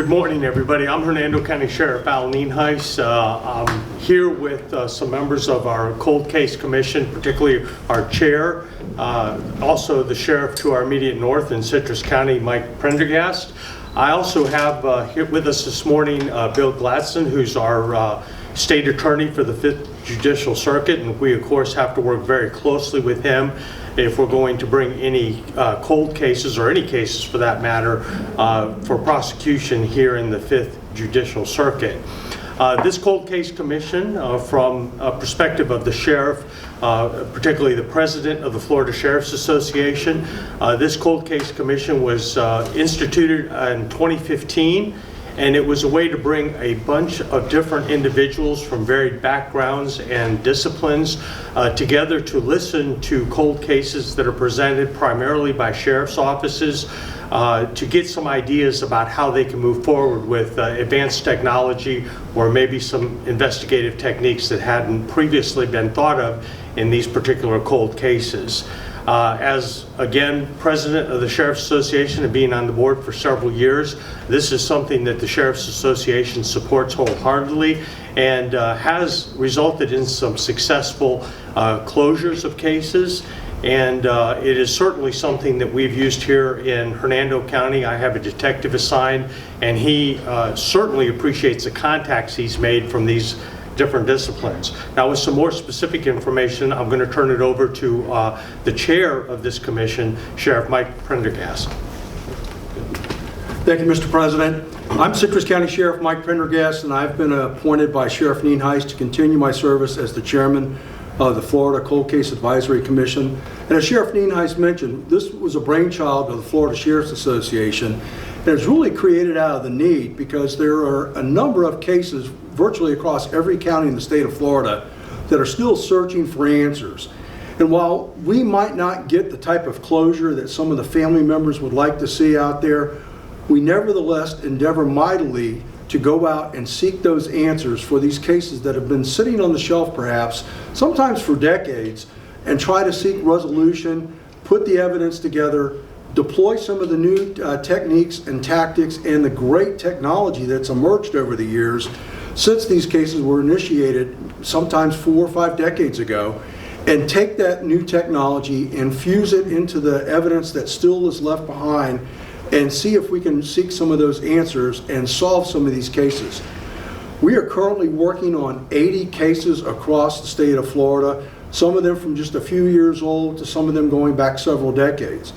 Good morning, everybody. I'm Hernando County Sheriff Al Nienhuis. I'm here with some members of our Cold Case Commission, particularly our chair, also the sheriff to our immediate north in Citrus County, Mike Prendergast. I also have here with us this morning Bill Gladstone, who's our state attorney for the 5th Judicial Circuit, and we of course have to work very closely with him if we're going to bring any cold cases, or any cases for that matter, for prosecution here in the 5th Judicial Circuit. This Cold Case Commission, from a perspective of the sheriff, particularly the president of the Florida Sheriff's Association, this Cold Case Commission was instituted in 2015. And it was a way to bring a bunch of different individuals from varied backgrounds and disciplines together to listen to cold cases that are presented primarily by sheriff's offices, to get some ideas about how they can move forward with advanced technology or maybe some investigative techniques that hadn't previously been thought of in these particular cold cases. As, again, president of the Sheriff's Association and being on the board for several years, this is something that the Sheriff's Association supports wholeheartedly and has resulted in some successful closures of cases. And it is certainly something that we've used here in Hernando County. I have a detective assigned, and he certainly appreciates the contacts he's made from these different disciplines. Now, with some more specific information, I'm going to turn it over to the chair of this commission, Sheriff Mike Prendergast. Thank you, Mr. President. I'm Citrus County Sheriff Mike Prendergast, and I've been appointed by Sheriff Nienhuis to continue my service as the chairman of the Florida Cold Case Advisory Commission. And as Sheriff Nienhuis mentioned, this was a brainchild of the Florida Sheriff's Association, and it's really created out of the need because there are a number of cases virtually across every county in the state of Florida that are still searching for answers. And while we might not get the type of closure that some of the family members would like to see out there, we nevertheless endeavor mightily to go out and seek those answers for these cases that have been sitting on the shelf perhaps, sometimes for decades, and try to seek resolution, put the evidence together, deploy some of the new techniques and tactics and the great technology that's emerged over the years since these cases were initiated sometimes 4 or 5 decades ago, and take that new technology, infuse it into the evidence that still is left behind, and see if we can seek some of those answers and solve some of these cases. We are currently working on 80 cases across the state of Florida, some of them from just a few years old to some of them going back several decades.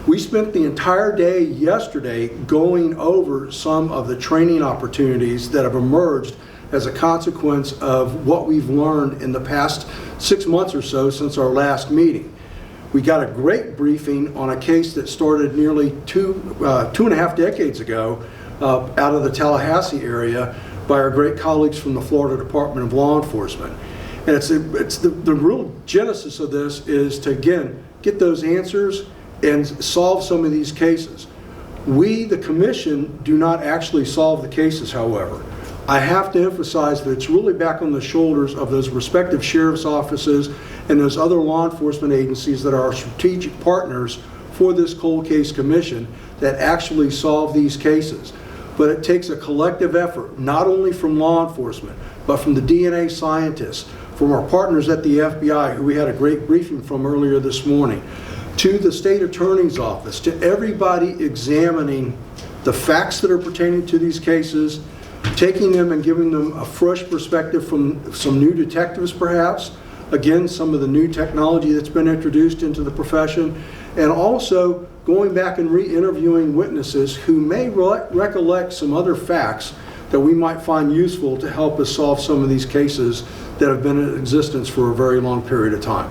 We spent the entire day yesterday going over some of the training opportunities that have emerged as a consequence of what we've learned in the past 6 months or so since our last meeting. We got a great briefing on a case that started nearly two and a half decades ago out of the Tallahassee area by our great colleagues from the Florida Department of Law Enforcement. And it's the real genesis of this is to, again, get those answers and solve some of these cases. We, the commission, do not actually solve the cases, however. I have to emphasize that it's really back on the shoulders of those respective sheriff's offices and those other law enforcement agencies that are our strategic partners for this cold case commission that actually solve these cases. But it takes a collective effort, not only from law enforcement, but from the DNA scientists, from our partners at the FBI, who we had a great briefing from earlier this morning, to the state attorney's office, to everybody examining the facts that are pertaining to these cases, taking them and giving them a fresh perspective from some new detectives perhaps, again, some of the new technology that's been introduced into the profession, and also going back and re-interviewing witnesses who may recollect some other facts that we might find useful to help us solve some of these cases that have been in existence for a very long period of time.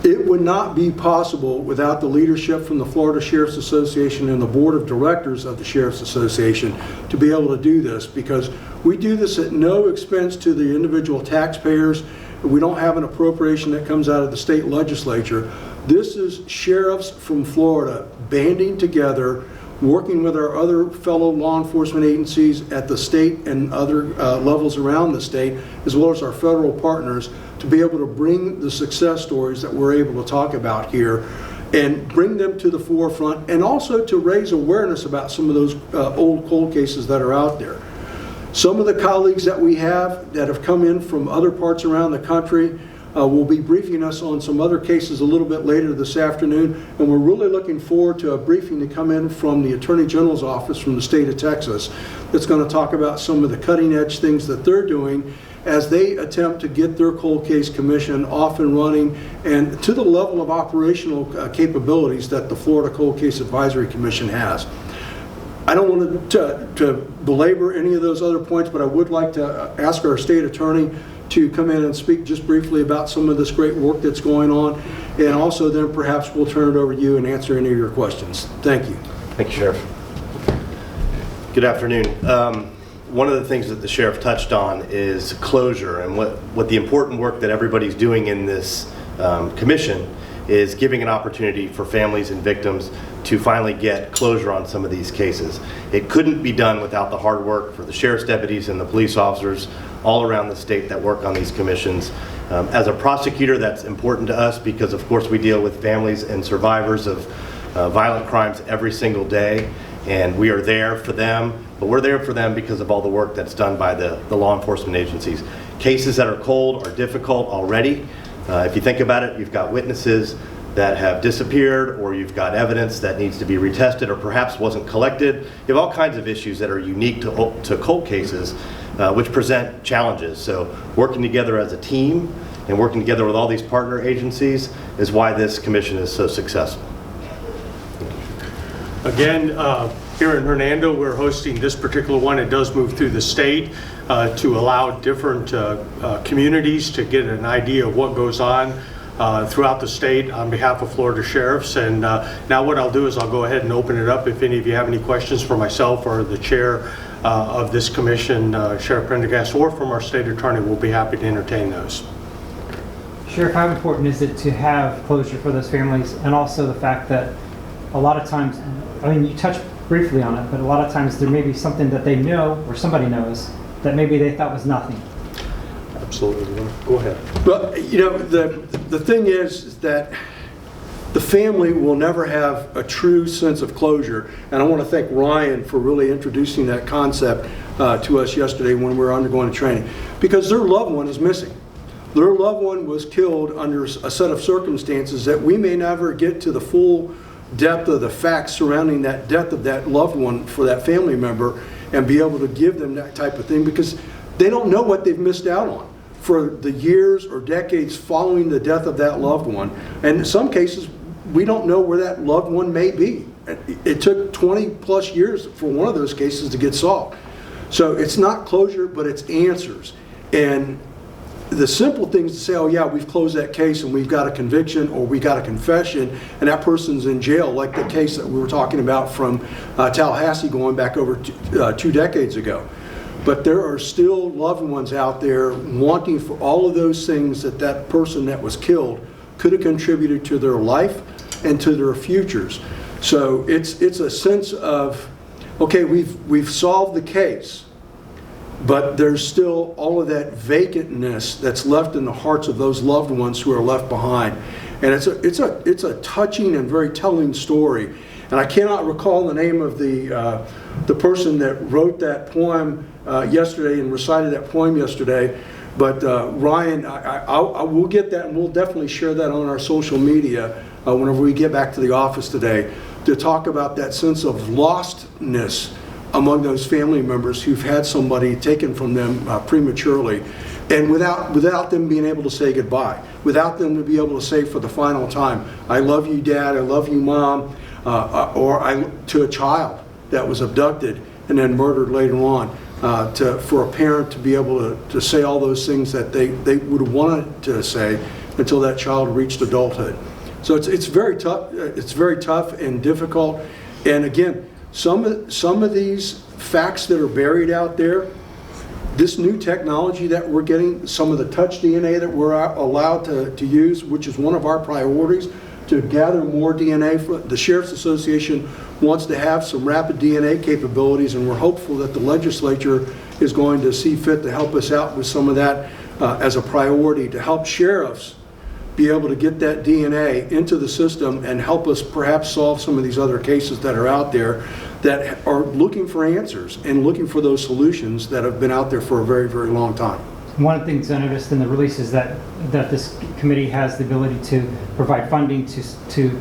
It would not be possible without the leadership from the Florida Sheriff's Association and the Board of Directors of the Sheriff's Association to be able to do this, because we do this at no expense to the individual taxpayers. We don't have an appropriation that comes out of the state legislature. This is sheriffs from Florida banding together, working with our other fellow law enforcement agencies at the state and other levels around the state, as well as our federal partners, to be able to bring the success stories that we're able to talk about here and bring them to the forefront, and also to raise awareness about some of those old cold cases that are out there. Some of the colleagues that we have that have come in from other parts around the country will be briefing us on some other cases a little bit later this afternoon, and we're really looking forward to a briefing to come in from the Attorney General's office from the state of Texas that's going to talk about some of the cutting edge things that they're doing as they attempt to get their cold case commission off and running and to the level of operational capabilities that the Florida Cold Case Advisory Commission has. I don't want to belabor any of those other points, but I would like to ask our state attorney to come in and speak just briefly about some of this great work that's going on, and also then perhaps we'll turn it over to you and answer any of your questions. Thank you. Thank you, Sheriff. Good afternoon. One of the things that the Sheriff touched on is closure, and what the important work that everybody's doing in this commission is giving an opportunity for families and victims to finally get closure on some of these cases. It couldn't be done without the hard work for the sheriff's deputies and the police officers all around the state that work on these commissions. As a prosecutor, that's important to us because, of course, we deal with families and survivors of violent crimes every single day, and we are there for them, but we're there for them because of all the work that's done by the law enforcement agencies. Cases that are cold are difficult already. If you think about it, you've got witnesses that have disappeared, or you've got evidence that needs to be retested or perhaps wasn't collected. You have all kinds of issues that are unique to cold cases, which present challenges. So working together as a team and working together with all these partner agencies is why this commission is so successful. Again, here in Hernando, we're hosting this particular one. It does move through the state to allow different communities to get an idea of what goes on throughout the state on behalf of Florida sheriffs. And now what I'll do is I'll go ahead and open it up. If any of you have any questions for myself or the chair of this commission, Sheriff Prendergast, or from our state attorney, we'll be happy to entertain those. Sheriff, how important is it to have closure for those families, and also the fact that a lot of times, I mean, you touched briefly on it, but a lot of times there may be something that they know or somebody knows that maybe they thought was nothing. Absolutely. Go ahead. Well, you know, the thing is that the family will never have a true sense of closure, and I want to thank Ryan for really introducing that concept to us yesterday when we were undergoing the training, because their loved one is missing. Their loved one was killed under a set of circumstances that we may never get to the full depth of the facts surrounding that death of that loved one for that family member and be able to give them that type of thing, because they don't know what they've missed out on for the years or decades following the death of that loved one. And in some cases, we don't know where that loved one may be. It took 20 plus years for one of those cases to get solved. So it's not closure, but it's answers. And the simple things to say, oh yeah, we've closed that case and we've got a conviction or we got a confession and that person's in jail, like the case that we were talking about from Tallahassee going back over 2 decades ago. But there are still loved ones out there wanting for all of those things that that person that was killed could have contributed to their life and to their futures. So it's a sense of, okay, we've solved the case, but there's still all of that vacantness that's left in the hearts of those loved ones who are left behind. And it's a touching and very telling story. And I cannot recall the name of the person that wrote that poem yesterday and recited that poem yesterday, but Ryan, I will get that, and we'll definitely share that on our social media whenever we get back to the office today, to talk about that sense of lostness among those family members who've had somebody taken from them prematurely, and without them being able to say goodbye, without them to be able to say for the final time, I love you, Dad, I love you, Mom, or to a child that was abducted and then murdered later on, for a parent to be able to say all those things that they would have wanted to say until that child reached adulthood. So it's very tough. It's very tough and difficult. And again, some of these facts that are buried out there, this new technology that we're getting, some of the touch DNA that we're allowed to use, which is one of our priorities, to gather more DNA. The Sheriff's Association wants to have some rapid DNA capabilities, and we're hopeful that the legislature is going to see fit to help us out with some of that as a priority, to help sheriffs be able to get that DNA into the system and help us perhaps solve some of these other cases that are out there that are looking for answers and looking for those solutions that have been out there for a very, very long time. One of the things I noticed in the release is that this committee has the ability to provide funding to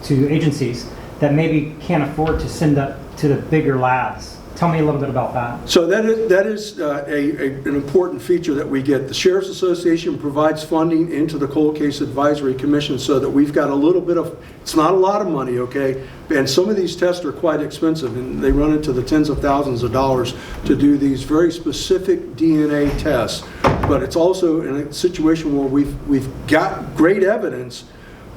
agencies that maybe can't afford to send up to the bigger labs. Tell me a little bit about that. So that is an important feature that we get. The Sheriff's Association provides funding into the Cold Case Advisory Commission so that we've got a little bit of, it's not a lot of money, okay? And some of these tests are quite expensive, and they run into the tens of thousands of dollars to do these very specific DNA tests. But it's also in a situation where we've got great evidence,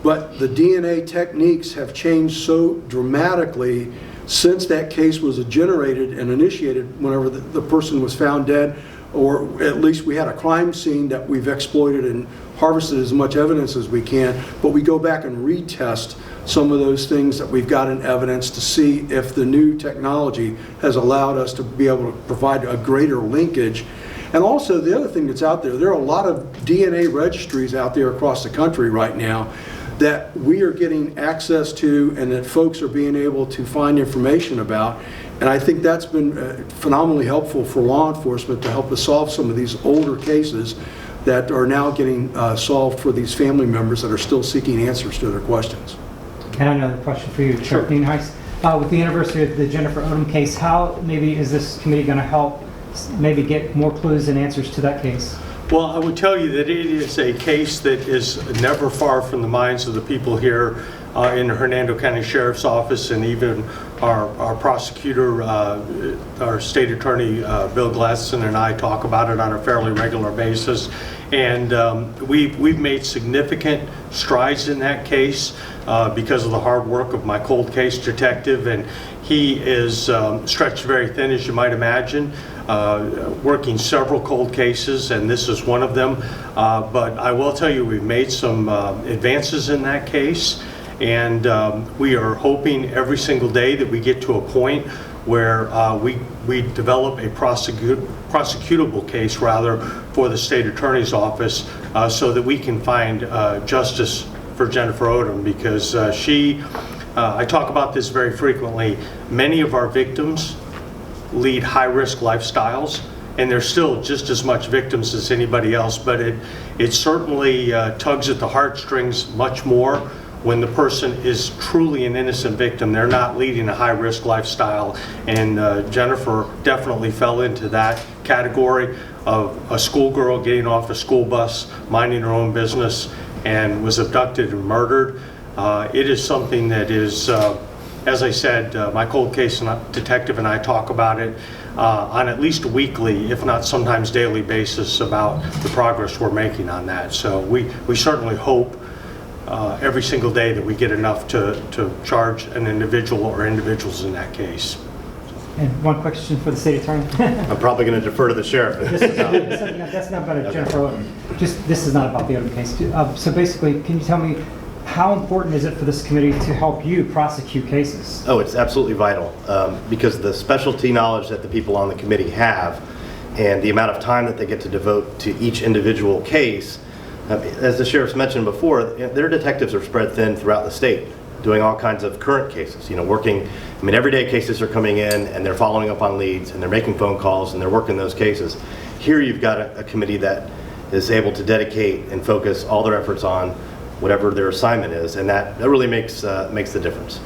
but the DNA techniques have changed so dramatically since that case was generated and initiated, whenever the person was found dead, or at least we had a crime scene that we've exploited and harvested as much evidence as we can, but we go back and retest some of those things that we've got in evidence to see if the new technology has allowed us to be able to provide a greater linkage. And also the other thing that's out there are a lot of DNA registries out there across the country right now that we are getting access to and that folks are being able to find information about. And I think that's been phenomenally helpful for law enforcement to help us solve some of these older cases that are now getting solved for these family members that are still seeking answers to their questions. And another question for you, Sheriff Nienhuis. With the anniversary of the Jennifer Odom case, how maybe is this committee going to help maybe get more clues and answers to that case? Well, I would tell you that it is a case that is never far from the minds of the people here in the Hernando County Sheriff's Office, and even our prosecutor, our state attorney, Bill Gladstone, and I talk about it on a fairly regular basis. And we've made significant strides in that case because of the hard work of my cold case detective, and he is stretched very thin, as you might imagine. Working several cold cases, and this is one of them. But I will tell you, we've made some advances in that case, and we are hoping every single day that we get to a point where we develop a prosecutable case, rather, for the state attorney's office, so that we can find justice for Jennifer Odom, because I talk about this very frequently. Many of our victims lead high-risk lifestyles, and they're still just as much victims as anybody else, but it certainly tugs at the heartstrings much more when the person is truly an innocent victim. They're not leading a high-risk lifestyle, and Jennifer definitely fell into that category of a schoolgirl getting off a school bus, minding her own business, and was abducted and murdered. It is something that is as I said, my cold case detective and I talk about it on at least a weekly, if not sometimes daily basis, about the progress we're making on that. So we certainly hope every single day that we get enough to charge an individual or individuals in that case. And one question for the state attorney. I'm probably going to defer to the sheriff. That's not about Jennifer Odom. This is not about the Odom case. So basically, can you tell me, how important is it for this committee to help you prosecute cases? Oh, it's absolutely vital because the specialty knowledge that the people on the committee have and the amount of time that they get to devote to each individual case, as the sheriff's mentioned before, their detectives are spread thin throughout the state, doing all kinds of current cases, working, everyday cases are coming in and they're following up on leads and they're making phone calls and they're working those cases. Here you've got a committee that is able to dedicate and focus all their efforts on whatever their assignment is, and that really makes the difference.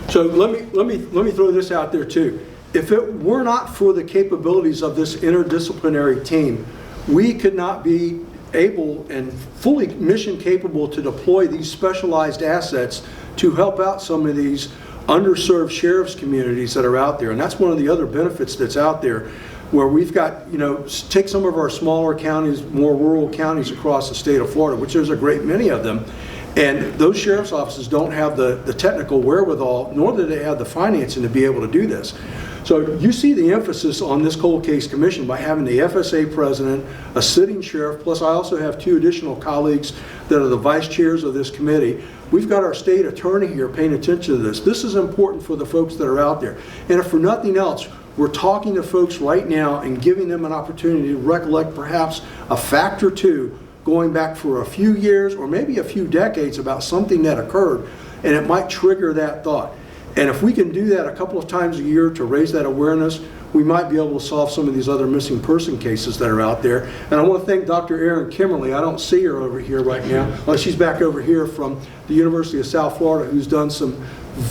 So let me throw this out there too. If it were not for the capabilities of this interdisciplinary team, we could not be able and fully mission capable to deploy these specialized assets to help out some of these underserved sheriff's communities that are out there. And that's one of the other benefits that's out there, where we've got, take some of our smaller counties, more rural counties across the state of Florida, which there's a great many of them, and those sheriff's offices don't have the technical wherewithal, nor do they have the financing to be able to do this. So you see the emphasis on this cold case commission by having the FSA president, a sitting sheriff, plus I also have 2 additional colleagues that are the vice chairs of this committee. We've got our state attorney here paying attention to this. This is important for the folks that are out there. And if for nothing else, we're talking to folks right now and giving them an opportunity to recollect perhaps a fact or two going back for a few years or maybe a few decades about something that occurred, and it might trigger that thought. And if we can do that a couple of times a year to raise that awareness, we might be able to solve some of these other missing person cases that are out there. And I want to thank Dr. Erin Kimmerly. I don't see her over here right now. Well, she's back over here from the University of South Florida, who's done some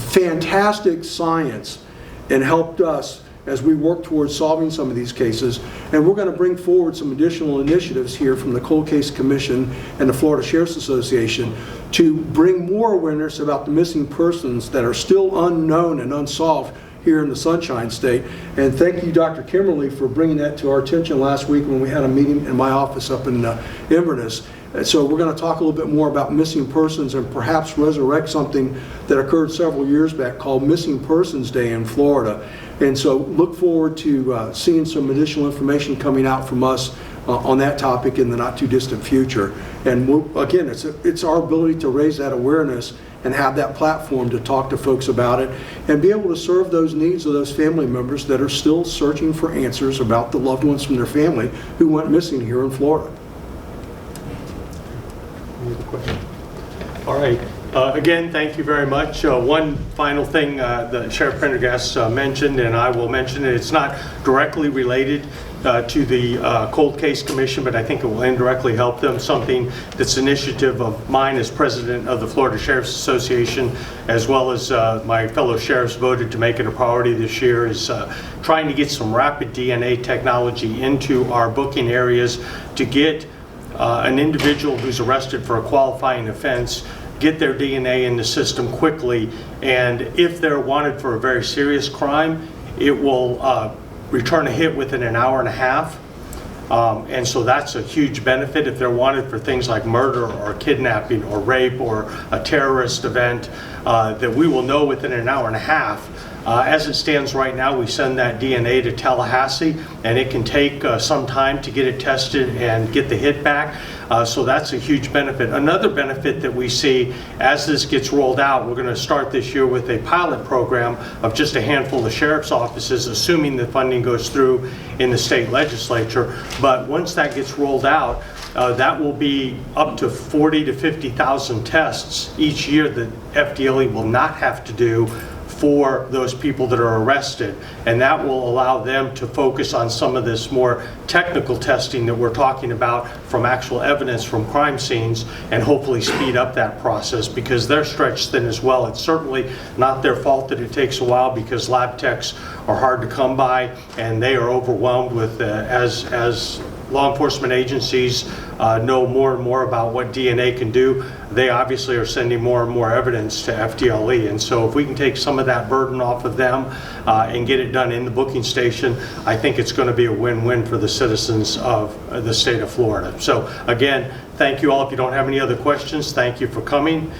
fantastic science and helped us as we work towards solving some of these cases. And we're going to bring forward some additional initiatives here from the Cold Case Commission and the Florida Sheriff's Association to bring more awareness about the missing persons that are still unknown and unsolved here in the Sunshine State. And thank you, Dr. Kimmerly, for bringing that to our attention last week when we had a meeting in my office up in Inverness. And so we're going to talk a little bit more about missing persons and perhaps resurrect something that occurred several years back called Missing Persons Day in Florida. And so look forward to seeing some additional information coming out from us on that topic in the not too distant future. And again, it's our ability to raise that awareness and have that platform to talk to folks about it and be able to serve those needs of those family members that are still searching for answers about the loved ones from their family who went missing here in Florida. Any other questions? All right. Again, thank you very much. One final thing that Sheriff Prendergast mentioned, and I will mention it, it's not directly related to the Cold Case Commission, but I think it will indirectly help them. Something that's an initiative of mine as president of the Florida Sheriff's Association, as well as my fellow sheriffs voted to make it a priority this year, is trying to get some rapid DNA technology into our booking areas to get an individual who's arrested for a qualifying offense, get their DNA in the system quickly, and if they're wanted for a very serious crime, it will return a hit within an hour and a half. And so that's a huge benefit. If they're wanted for things like murder or kidnapping or rape or a terrorist event, that we will know within an hour and a half. As it stands right now, we send that DNA to Tallahassee, and it can take some time to get it tested and get the hit back. So that's a huge benefit. Another benefit that we see as this gets rolled out, we're going to start this year with a pilot program of just a handful of sheriff's offices, assuming the funding goes through in the state legislature. But once that gets rolled out, that will be up to 40 to 50,000 tests each year that FDLE will not have to do for those people that are arrested, and that will allow them to focus on some of this more technical testing that we're talking about from actual evidence from crime scenes, and hopefully speed up that process because they're stretched thin as well. It's certainly not their fault that it takes a while because lab techs are hard to come by and they are overwhelmed with as law enforcement agencies know more and more about what DNA can do, they obviously are sending more and more evidence to FDLE. And so if we can take some of that burden off of them and get it done in the booking station, I think it's going to be a win-win for the citizens of the state of Florida. So again, thank you all. If you don't have any other questions, thank you for coming.